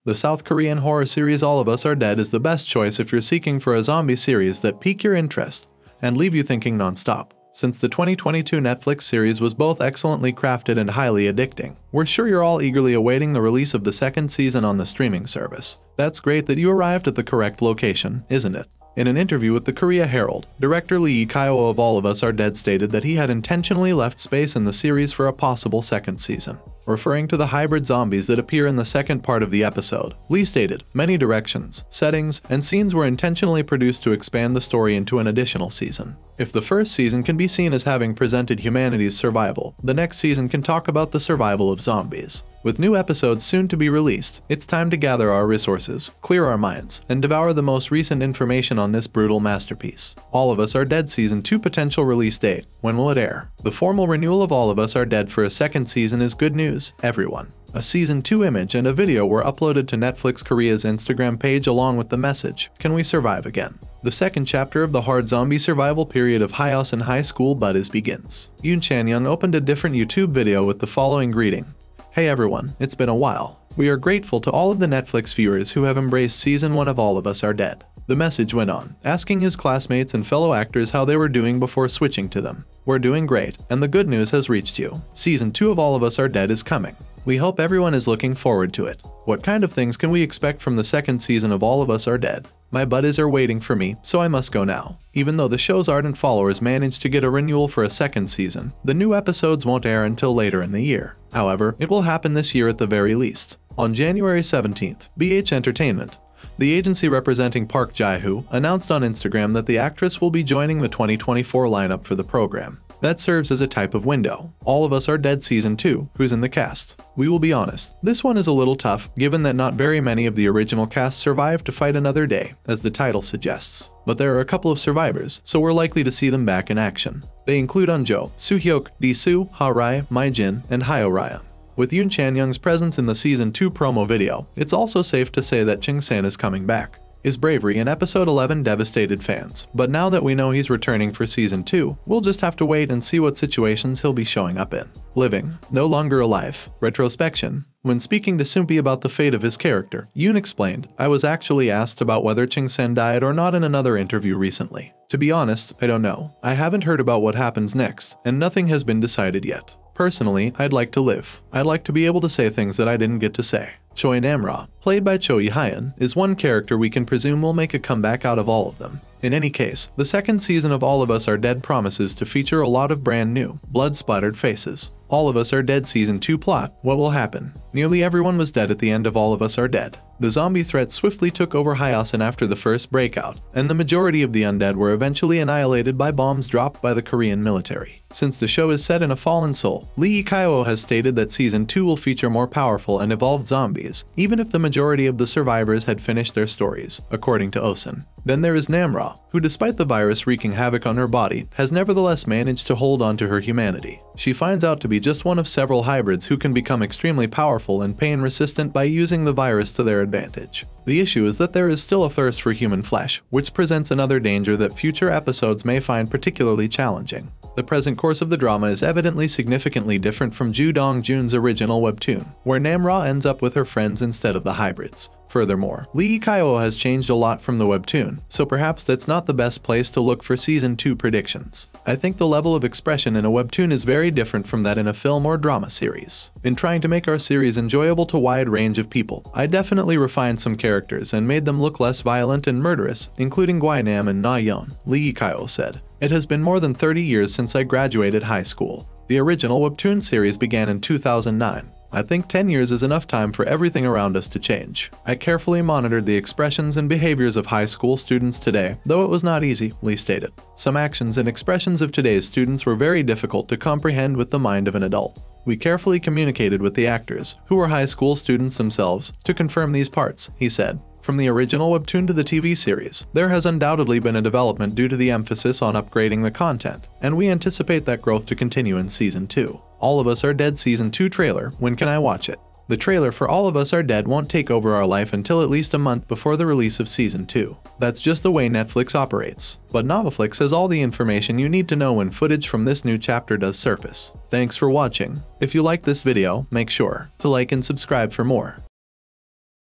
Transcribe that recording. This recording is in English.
The South Korean horror series All of Us Are Dead is the best choice if you're seeking for a zombie series that pique your interest and leave you thinking non-stop. Since the 2022 Netflix series was both excellently crafted and highly addicting, we're sure you're all eagerly awaiting the release of the second season on the streaming service. That's great that you arrived at the correct location, isn't it? In an interview with the Korea Herald, director Lee Kyo of All of Us Are Dead stated that he had intentionally left space in the series for a possible second season. Referring to the hybrid zombies that appear in the second part of the episode, Lee stated, "Many directions, settings, and scenes were intentionally produced to expand the story into an additional season. If the first season can be seen as having presented humanity's survival, the next season can talk about the survival of zombies. With new episodes soon to be released, it's time to gather our resources, clear our minds, and devour the most recent information on this brutal masterpiece. All of Us Are Dead Season 2 potential release date. When will it air?" The formal renewal of All of Us Are Dead for a second season is good news, everyone. A Season 2 image and a video were uploaded to Netflix Korea's Instagram page along with the message, "Can we survive again?" The second chapter of the hard zombie survival period of Hyos and high school buddies begins. Yoon Chan-young opened a different YouTube video with the following greeting. "Hey everyone, it's been a while. We are grateful to all of the Netflix viewers who have embraced Season 1 of All of Us Are Dead." The message went on, asking his classmates and fellow actors how they were doing before switching to them. "We're doing great, and the good news has reached you. Season 2 of All of Us Are Dead is coming. We hope everyone is looking forward to it. What kind of things can we expect from the second season of All of Us Are Dead? My buddies are waiting for me, so I must go now." Even though the show's ardent followers managed to get a renewal for a second season, the new episodes won't air until later in the year. However, it will happen this year at the very least. On January 17th, BH Entertainment, the agency representing Park Jae-hoo, announced on Instagram that the actress will be joining the 2024 lineup for the program. That serves as a type of window. All of Us Are Dead Season 2, who's in the cast? We will be honest, this one is a little tough given that not very many of the original cast survived to fight another day, as the title suggests. But there are a couple of survivors, so we're likely to see them back in action. They include Unjo, Soo-hyuk, Lee-soo, Ha-rai, Mai-jin, and Hyo-ryan. With Yoon Chan-young's presence in the Season 2 promo video, it's also safe to say that Ching-san is coming back. His bravery in Episode 11 devastated fans, but now that we know he's returning for Season 2, we'll just have to wait and see what situations he'll be showing up in. Living, no longer alive. Retrospection. When speaking to Soompi about the fate of his character, Yoon explained, "I was actually asked about whether Ching-san died or not in another interview recently. To be honest, I don't know. I haven't heard about what happens next, and nothing has been decided yet. Personally, I'd like to live. I'd like to be able to say things that I didn't get to say." Choi Namra, played by Cho Yi-hyun, is one character we can presume will make a comeback out of all of them. In any case, the second season of All of Us Are Dead promises to feature a lot of brand new, blood-splattered faces. All of Us Are Dead Season 2 plot. What will happen? Nearly everyone was dead at the end of All of Us Are Dead. The zombie threat swiftly took over Hyosin after the first breakout, and the majority of the undead were eventually annihilated by bombs dropped by the Korean military. Since the show is set in a fallen Seoul, Lee Kyo has stated that Season 2 will feature more powerful and evolved zombies, even if the majority of the survivors had finished their stories, according to Osun. Then there is Namra, who despite the virus wreaking havoc on her body, has nevertheless managed to hold on to her humanity. She finds out to be just one of several hybrids who can become extremely powerful and pain-resistant by using the virus to their advantage. The issue is that there is still a thirst for human flesh, which presents another danger that future episodes may find particularly challenging. The present course of the drama is evidently significantly different from Ju Dong-jun's original webtoon, where Namra ends up with her friends instead of the hybrids. Furthermore, Lee Kyo has changed a lot from the webtoon, so perhaps that's not the best place to look for Season 2 predictions. I think the level of expression in a webtoon is very different from that in a film or drama series. In trying to make our series enjoyable to a wide range of people, I definitely refined some characters and made them look less violent and murderous, including Gwainam and Na-yeon, Lee Kyo said. "It has been more than 30 years since I graduated high school. The original webtoon series began in 2009. I think 10 years is enough time for everything around us to change. I carefully monitored the expressions and behaviors of high school students today, though it was not easy," Lee stated. "Some actions and expressions of today's students were very difficult to comprehend with the mind of an adult. We carefully communicated with the actors, who were high school students themselves, to confirm these parts," he said. From the original webtoon to the TV series, there has undoubtedly been a development due to the emphasis on upgrading the content, and we anticipate that growth to continue in Season 2. All of Us Are Dead Season 2 trailer. When can I watch it? The trailer for All of Us Are Dead won't take over our life until at least a month before the release of Season 2. That's just the way Netflix operates. But NovoFlix has all the information you need to know when footage from this new chapter does surface. Thanks for watching. If you liked this video, make sure to like and subscribe for more.